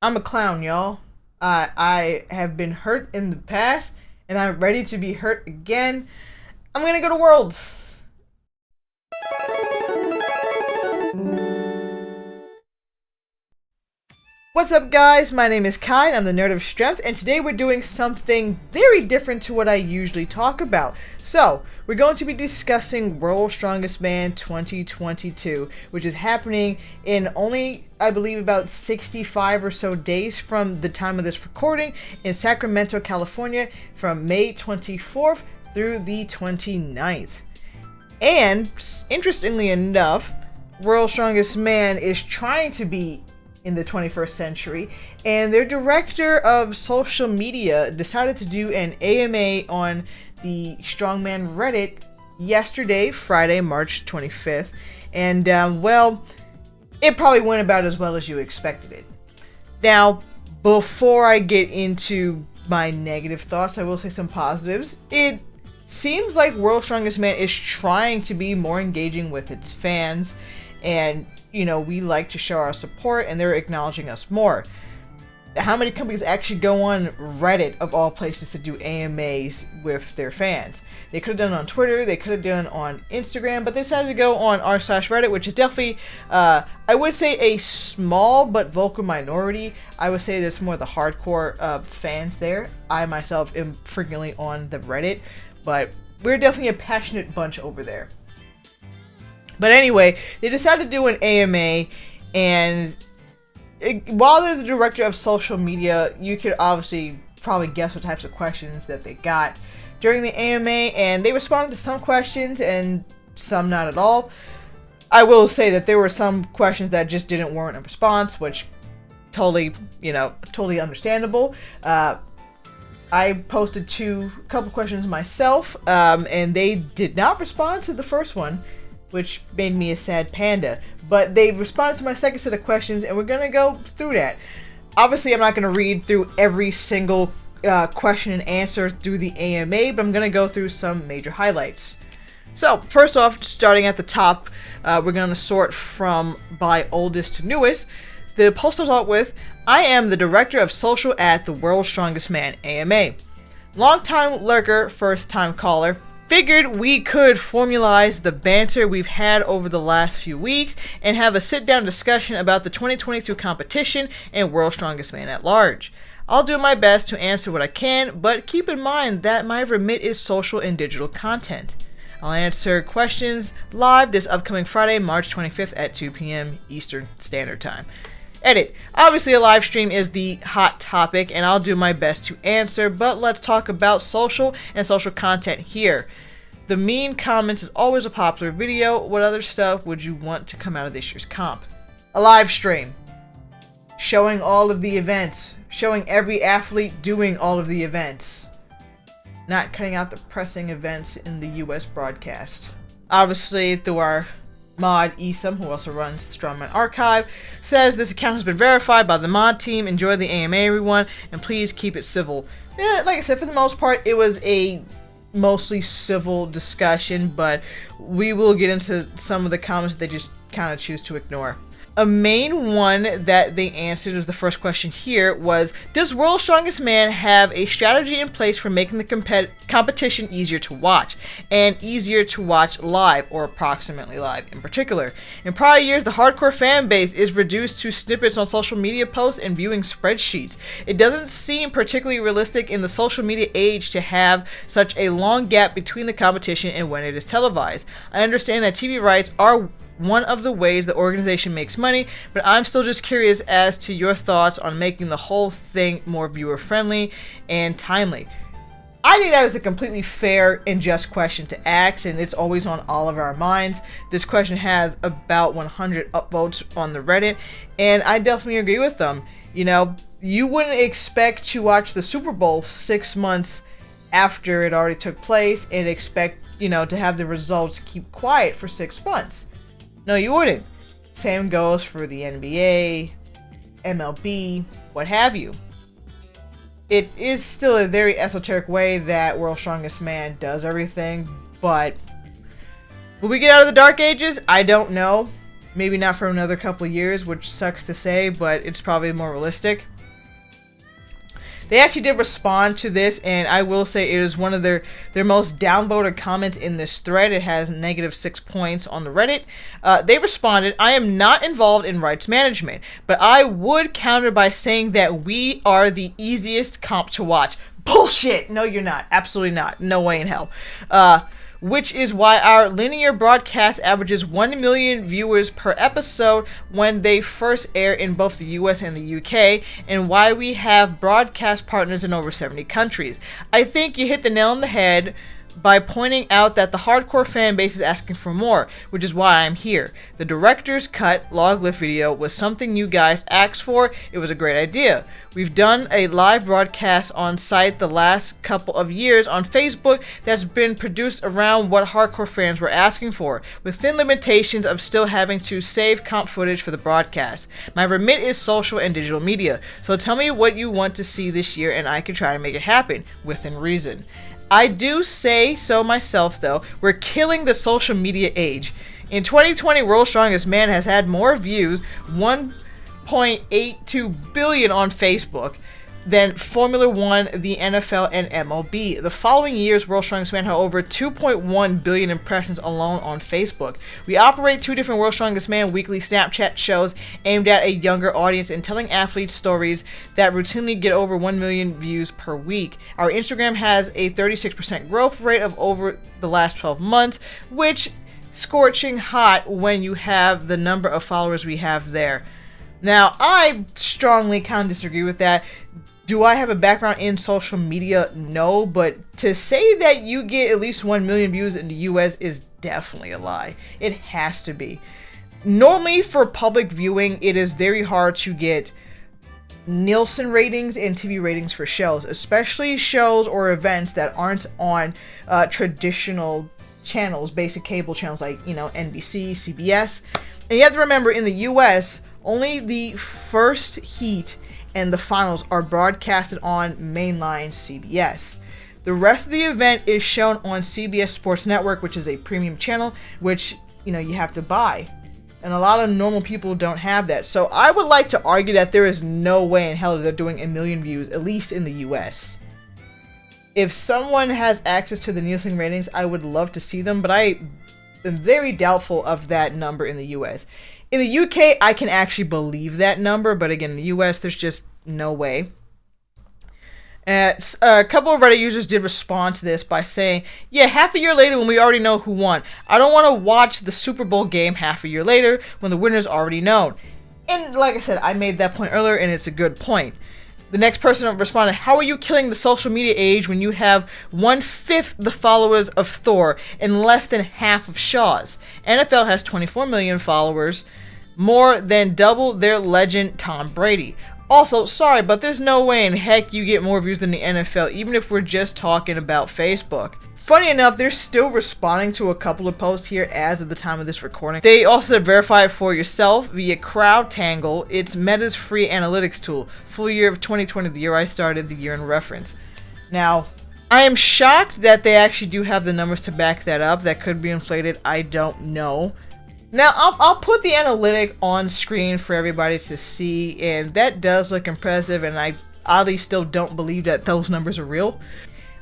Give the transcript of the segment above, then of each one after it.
I'm a clown, y'all. I have been hurt in the past, and I'm ready to be hurt again. I'm gonna go to Worlds. What's up, guys? My name is Kai, and I'm the Nerd of Strength, and today we're doing something very different to what I usually talk about. So, we're going to be discussing World's Strongest Man 2022, which is happening in only, I believe, about 65 or so days from the time of this recording in Sacramento, California, from May 24th through the 29th. And, interestingly enough, World's Strongest Man is trying to be in the 21st century, and their director of social media decided to do an AMA on the Strongman Reddit yesterday, Friday, March 25th, and well, it probably went about as well as you expected it. Now, before I get into my negative thoughts, I will say some positives. It seems like World's Strongest Man is trying to be more engaging with its fans, and we like to show our support, and they're acknowledging us more. How many companies actually go on Reddit, of all places, to do AMAs with their fans? They could have done it on Twitter, they could have done it on Instagram, but they decided to go on r/Reddit, which is definitely, I would say, a small but vocal minority. I would say there's more the hardcore fans there. I myself am frequently on the Reddit, but we're definitely a passionate bunch over there. But anyway, they decided to do an AMA, and while they're the director of social media, you could obviously probably guess what types of questions that they got during the AMA, and they responded to some questions and some not at all. I will say that there were some questions that just didn't warrant a response, which totally understandable. I posted a couple questions myself, and they did not respond to the first one, which made me a sad panda. But they responded to my second set of questions, and we're gonna go through that. Obviously, I'm not gonna read through every single question and answer through the AMA, but I'm gonna go through some major highlights. So, first off, starting at the top, we're gonna sort from by oldest to newest. The post starts out with, "I am the director of social at the World's Strongest Man AMA. Long-time lurker, first-time caller. Figured we could formalize the banter we've had over the last few weeks and have a sit-down discussion about the 2022 competition and World's Strongest Man at large. I'll do my best to answer what I can, but keep in mind that my remit is social and digital content. I'll answer questions live this upcoming Friday, March 25th at 2 p.m. Eastern Standard Time. Edit. Obviously, a live stream is the hot topic, and I'll do my best to answer, but let's talk about social and social content here. The mean comments is always a popular video. What other stuff would you want to come out of this year's comp? A live stream. Showing all of the events. Showing every athlete doing all of the events. Not cutting out the pressing events in the US broadcast. Obviously, through our mod Esam, who also runs Strongman Archive, says this account has been verified by the mod team. Enjoy the AMA, everyone, and please keep it civil." Yeah, like I said, for the most part, it was a mostly civil discussion, but we will get into some of the comments that they just kind of choose to ignore. A main one that they answered was the first question here was, does World's Strongest Man have a strategy in place for making the competition easier to watch, and easier to watch live, or approximately live in particular? In prior years, the hardcore fan base is reduced to snippets on social media posts and viewing spreadsheets. It doesn't seem particularly realistic in the social media age to have such a long gap between the competition and when it is televised. I understand that TV rights are one of the ways the organization makes money, but I'm still just curious as to your thoughts on making the whole thing more viewer friendly and timely. I think that is a completely fair and just question to ask, and it's always on all of our minds. This question has about 100 upvotes on the Reddit, and I definitely agree with them. You wouldn't expect to watch the Super Bowl 6 months after it already took place and expect, to have the results keep quiet for 6 months. No, you wouldn't. Same goes for the NBA, MLB, what have you. It is still a very esoteric way that World's Strongest Man does everything, but will we get out of the dark ages? I don't know. Maybe not for another couple of years, which sucks to say, but it's probably more realistic. They actually did respond to this, and I will say it is one of their most downvoted comments in this thread. It has -6 points on the Reddit. They responded, "I am not involved in rights management, but I would counter by saying that we are the easiest comp to watch." Bullshit! No, you're not. Absolutely not. No way in hell. Which is why our linear broadcast averages 1 million viewers per episode when they first air in both the US and the UK, and why we have broadcast partners in over 70 countries. I think you hit the nail on the head by pointing out that the hardcore fan base is asking for more, which is why I'm here. The director's cut log lift video was something you guys asked for. It was a great idea. We've done a live broadcast on site the last couple of years on Facebook that's been produced around what hardcore fans were asking for, within limitations of still having to save comp footage for the broadcast. My remit is social and digital media, so tell me what you want to see this year and I can try to make it happen, within reason. I do say so myself, though. We're killing the social media age. In 2020, World's Strongest Man has had more views, 1.82 billion on Facebook, than Formula One, the NFL, and MLB. The following years, World's Strongest Man had over 2.1 billion impressions alone on Facebook. We operate 2 different World's Strongest Man weekly Snapchat shows aimed at a younger audience and telling athletes stories that routinely get over 1 million views per week. Our Instagram has a 36% growth rate of over the last 12 months, which scorching hot when you have the number of followers we have there. Now, I strongly kind of disagree with that. Do I have a background in social media? No, but to say that you get at least 1 million views in the US is definitely a lie. It has to be. Normally, for public viewing, it is very hard to get Nielsen ratings and TV ratings for shows, especially shows or events that aren't on traditional channels, basic cable channels like, NBC, CBS. And you have to remember, in the US, only the first heat and the finals are broadcasted on mainline CBS. The rest of the event is shown on CBS Sports Network, which is a premium channel, which, you have to buy. And a lot of normal people don't have that. So I would like to argue that there is no way in hell that they're doing 1 million views, at least in the US. If someone has access to the Nielsen ratings, I would love to see them, but I am very doubtful of that number in the US. In the UK, I can actually believe that number, but again, in the US, there's just no way. A couple of Reddit users did respond to this by saying, yeah, half a year later when we already know who won. I don't want to watch the Super Bowl game half a year later when the winner's already known. And like I said, I made that point earlier, and it's a good point. The next person responded, how are you killing the social media age when you have 1/5 the followers of Thor and less than half of Shaw's? NFL has 24 million followers, more than double their legend Tom Brady. Also, sorry, but there's no way in heck you get more views than the NFL, even if we're just talking about Facebook. Funny enough, they're still responding to a couple of posts here as of the time of this recording. They also verify it for yourself via CrowdTangle. It's Meta's free analytics tool. Full year of 2020, the year I started, the year in reference. Now, I am shocked that they actually do have the numbers to back that up. That could be inflated, I don't know. Now, I'll put the analytic on screen for everybody to see, and that does look impressive, and I oddly still don't believe that those numbers are real.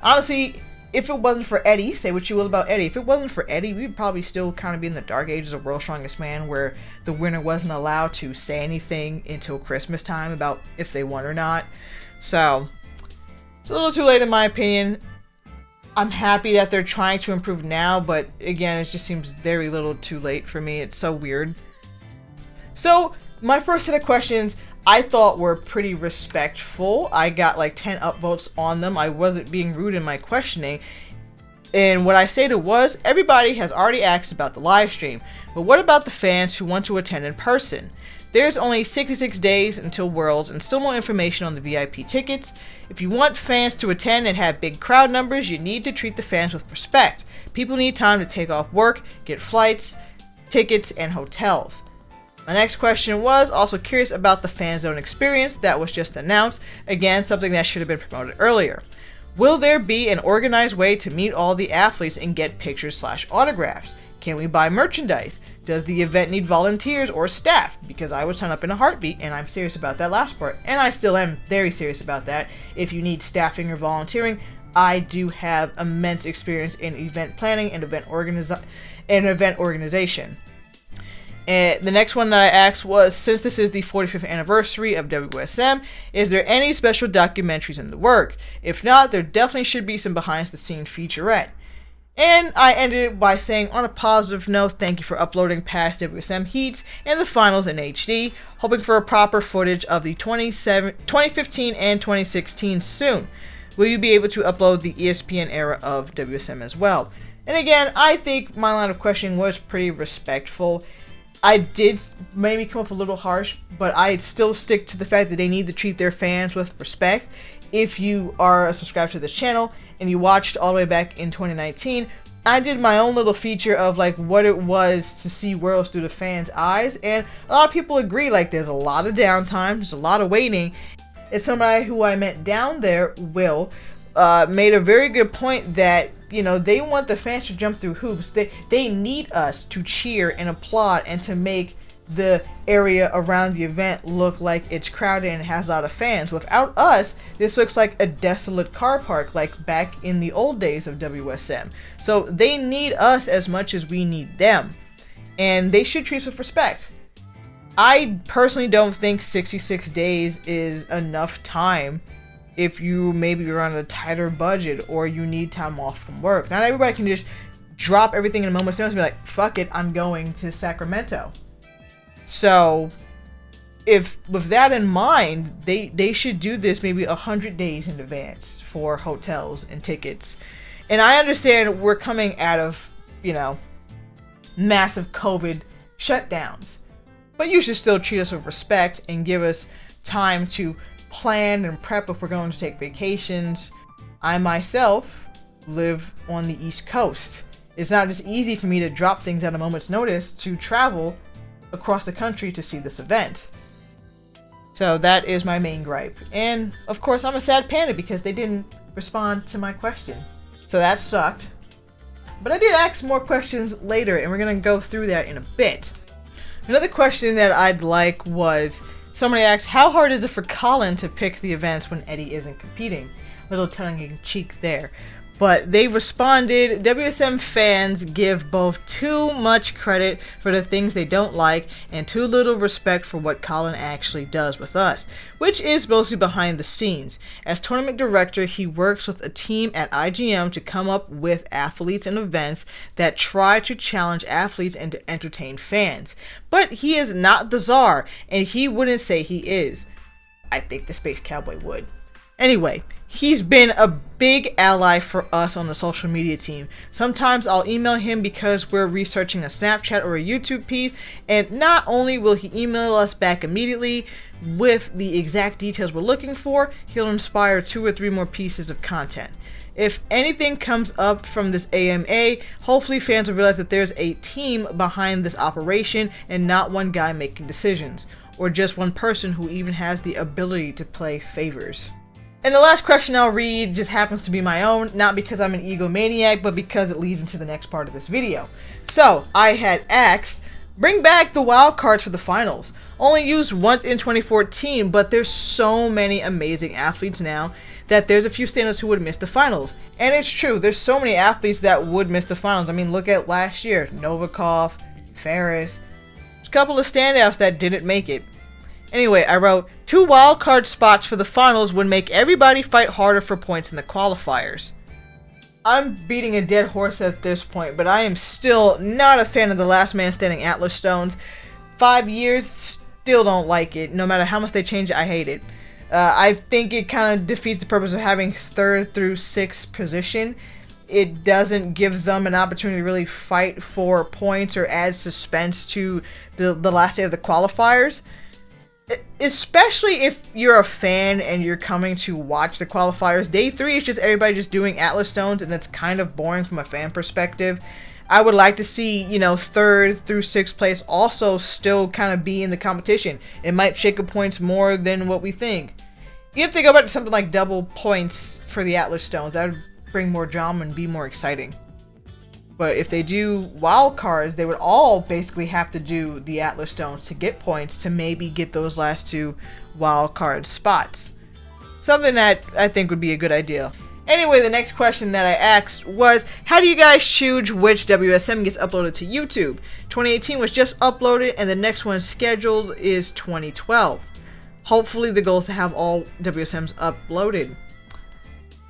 Honestly, if it wasn't for Eddie, say what you will about Eddie, if it wasn't for Eddie, we'd probably still kind of be in the dark ages of World's Strongest Man, where the winner wasn't allowed to say anything until Christmas time about if they won or not. So, it's a little too late in my opinion. I'm happy that they're trying to improve now, but again, it just seems very little too late for me. It's so weird. So, my first set of questions I thought were pretty respectful. I got like 10 upvotes on them. I wasn't being rude in my questioning. And what I stated was, everybody has already asked about the live stream, but what about the fans who want to attend in person? There's only 66 days until Worlds and still more information on the VIP tickets. If you want fans to attend and have big crowd numbers, you need to treat the fans with respect. People need time to take off work, get flights, tickets, and hotels. My next question was also curious about the fan zone experience that was just announced. Again, something that should have been promoted earlier. Will there be an organized way to meet all the athletes and get pictures/autographs? Can we buy merchandise? Does the event need volunteers or staff? Because I would sign up in a heartbeat, and I'm serious about that last part. And I still am very serious about that. If you need staffing or volunteering, I do have immense experience in event planning and event organization. And the next one that I asked was, since this is the 45th anniversary of WSM, is there any special documentaries in the work? If not, there definitely should be some behind the scenes featurette. And I ended it by saying, on a positive note, thank you for uploading past WSM heats and the finals in HD, hoping for a proper footage of the 2015 and 2016 soon. Will you be able to upload the ESPN era of WSM as well? And again, I think my line of questioning was pretty respectful. I did maybe come off a little harsh, but I still stick to the fact that they need to treat their fans with respect. If you are a subscriber to this channel and you watched all the way back in 2019, I did my own little feature of like what it was to see Worlds through the fans' eyes, and a lot of people agree, like there's a lot of downtime, there's a lot of waiting. It's somebody who I met down there, Will, made a very good point that, you know, they want the fans to jump through hoops. They need us to cheer and applaud and to make the area around the event look like it's crowded and has a lot of fans. Without us, this looks like a desolate car park like back in the old days of WSM. So they need us as much as we need them, and they should treat us with respect. I personally don't think 66 days is enough time if you maybe are on a tighter budget or you need time off from work. Not everybody can just drop everything in a moment's notice and be like, fuck it, I'm going to Sacramento. So, if with that in mind, they should do this maybe 100 days in advance for hotels and tickets. And I understand we're coming out of, you know, massive COVID shutdowns, but you should still treat us with respect and give us time to plan and prep if we're going to take vacations. I myself live on the East Coast. It's not just easy for me to drop things at a moment's notice to travel across the country to see this event. So that is my main gripe. And of course I'm a sad panda because they didn't respond to my question. So that sucked. But I did ask more questions later, and we're gonna go through that in a bit. Another question that I'd like was, somebody asked, how hard is it for Colin to pick the events when Eddie isn't competing? Little tongue-in-cheek there. But they responded, WSM fans give both too much credit for the things they don't like and too little respect for what Colin actually does with us, which is mostly behind the scenes. As tournament director, he works with a team at IGM to come up with athletes and events that try to challenge athletes and to entertain fans. But he is not the czar, and he wouldn't say he is. I think the Space Cowboy would. Anyway, he's been a big ally for us on the social media team. Sometimes I'll email him because we're researching a Snapchat or a YouTube piece, and not only will he email us back immediately with the exact details we're looking for, he'll inspire 2 or 3 more pieces of content. If anything comes up from this AMA, hopefully fans will realize that there's a team behind this operation and not one guy making decisions, or just one person who even has the ability to play favors. And the last question I'll read just happens to be my own, not because I'm an egomaniac, but because it leads into the next part of this video. So, I had asked, bring back the wild cards for the finals. Only used once in 2014, but there's so many amazing athletes now that there's a few standouts who would miss the finals. And it's true, there's so many athletes that would miss the finals. I mean, look at last year, Novikov, Ferris. There's a couple of standouts that didn't make it. Anyway, I wrote, 2 wildcard spots for the finals would make everybody fight harder for points in the qualifiers. I'm beating a dead horse at this point, but I am still not a fan of the last man standing Atlas Stones. 5 years, still don't like it. No matter how much they change it, I hate it. I think it kind of defeats the purpose of having 3rd through 6th position. It doesn't give them an opportunity to really fight for points or add suspense to the last day of the qualifiers. Especially if you're a fan and you're coming to watch the qualifiers. Day 3 is just everybody just doing Atlas Stones, and it's kind of boring from a fan perspective. I would like to see, you know, 3rd through 6th place also still kind of be in the competition. It might shake up points more than what we think. If they go back to something like double points for the Atlas Stones, that would bring more drama and be more exciting. But if they do wild cards, they would all basically have to do the Atlas Stones to get points to maybe get those last 2 wild card spots. Something that I think would be a good idea. Anyway, the next question that I asked was, how do you guys choose which WSM gets uploaded to YouTube? 2018 was just uploaded, and the next one scheduled is 2012. Hopefully the goal is to have all WSMs uploaded.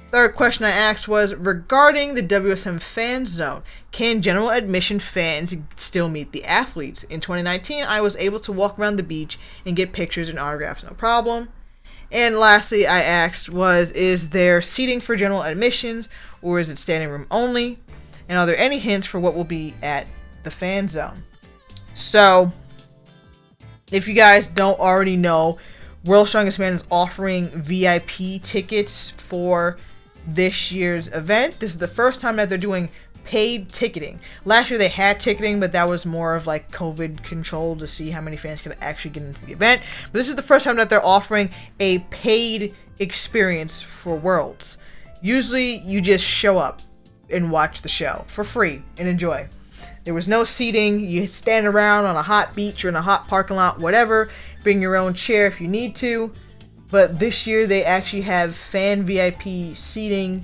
Third question I asked was regarding the WSM fan zone. Can general admission fans still meet the athletes? In 2019, I was able to walk around the beach and get pictures and autographs, no problem. And lastly, I asked was, is there seating for general admissions, or is it standing room only? And are there any hints for what will be at the fan zone? So, if you guys don't already know, World's Strongest Man is offering VIP tickets for this year's event. This is the first time that they're doing paid ticketing. Last year they had ticketing, but that was more of like COVID control to see how many fans could actually get into the event. But this is the first time that they're offering a paid experience for Worlds. Usually you just show up and watch the show for free and enjoy. There was no seating. You stand around on a hot beach or in a hot parking lot, whatever. Bring your own chair if you need to. But this year they actually have fan VIP seating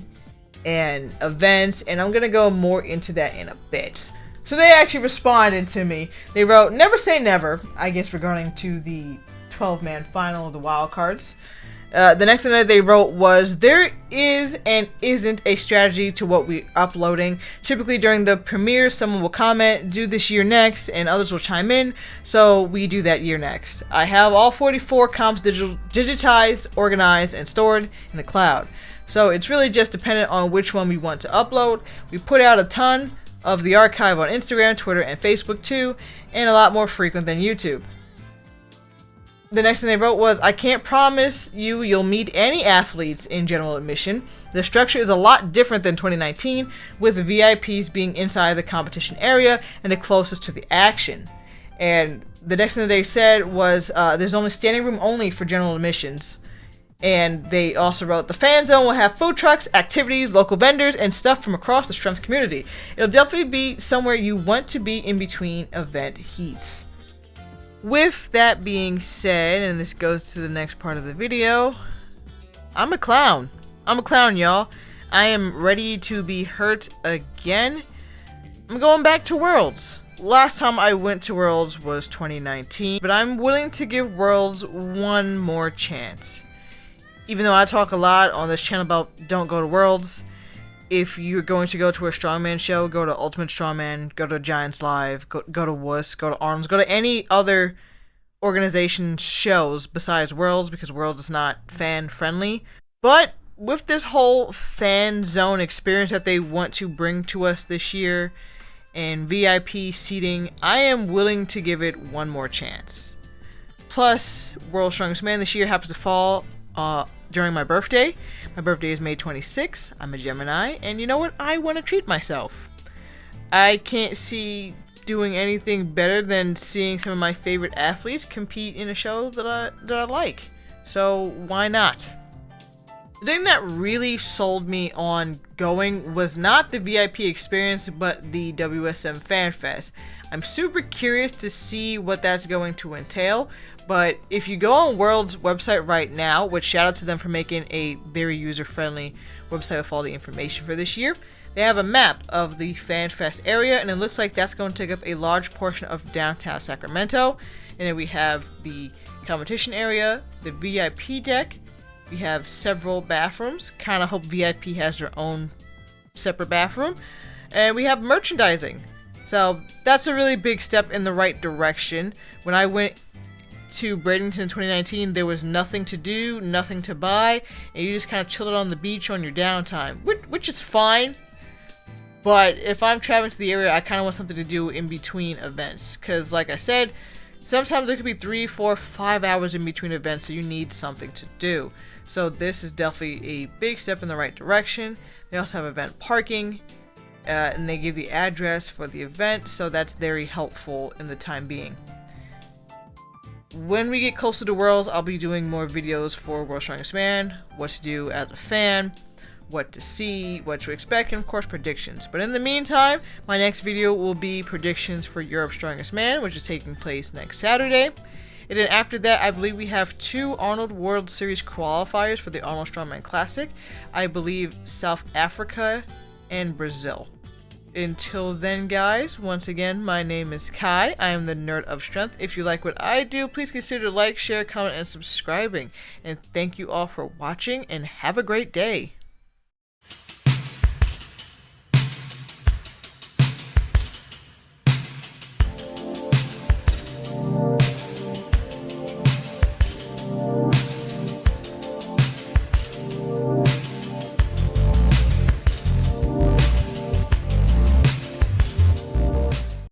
and events, and I'm gonna go more into that in a bit. So they actually responded to me. They wrote, never say never, I guess regarding to the 12-man final of the wild cards. The next thing that they wrote was, there is and isn't a strategy to what we're uploading. Typically during the premiere, someone will comment, do this year next, and others will chime in, so we do that year next. I have all 44 comps digitized, organized, and stored in the cloud. So it's really just dependent on which one we want to upload. We put out a ton of the archive on Instagram, Twitter, and Facebook too, and a lot more frequent than YouTube. The next thing they wrote was, I can't promise you'll meet any athletes in general admission. The structure is a lot different than 2019, with the VIPs being inside the competition area and the closest to the action. And the next thing that they said was, there's only standing room only for general admissions. And they also wrote, the fan zone will have food trucks, activities, local vendors, and stuff from across the Strength community. It'll definitely be somewhere you want to be in between event heats. With that being said, and this goes to the next part of the video, I'm a clown. I'm a clown, y'all. I am ready to be hurt again. I'm going back to Worlds. Last time I went to Worlds was 2019, but I'm willing to give Worlds one more chance. Even though I talk a lot on this channel about don't go to Worlds, if you're going to go to a strongman show, go to Ultimate Strongman, go to Giants Live, go to WUS, go to Arms, go to any other organization shows besides Worlds, because Worlds is not fan friendly. But with this whole fan zone experience that they want to bring to us this year and VIP seating, I am willing to give it one more chance. Plus, World's Strongest Man this year happens to fall during my birthday. My birthday is May 26th. I'm a Gemini, and you know what? I want to treat myself. I can't see doing anything better than seeing some of my favorite athletes compete in a show that I like. So why not? The thing that really sold me on going was not the VIP experience, but the WSM Fan Fest. I'm super curious to see what that's going to entail. But if you go on World's website right now, which shout out to them for making a very user-friendly website with all the information for this year, they have a map of the Fan Fest area, and it looks like that's going to take up a large portion of downtown Sacramento. And then we have the competition area, the VIP deck, we have several bathrooms, kind of hope VIP has their own separate bathroom, and we have merchandising. So that's a really big step in the right direction. When I went to Bradenton in 2019, there was nothing to do, nothing to buy, and you just kind of chilled on the beach on your downtime, which is fine. But if I'm traveling to the area, I kind of want something to do in between events, because like I said, sometimes there could be 3, 4, 5 hours in between events, so you need something to do. So this is definitely a big step in the right direction. They also have event parking, and they give the address for the event, so that's very helpful in the time being. When we get closer to Worlds, I'll be doing more videos for World's Strongest Man, what to do as a fan, what to see, what to expect, and of course predictions. But in the meantime, my next video will be predictions for Europe's Strongest Man, which is taking place next Saturday. And then after that, I believe we have 2 Arnold World Series qualifiers for the Arnold Strongman Classic. I believe South Africa and Brazil. Until then, guys, once again, my name is Kai. I am the Nerd of Strength. If you like what I do, please consider like, share, comment, and subscribing. And thank you all for watching, and have a great day.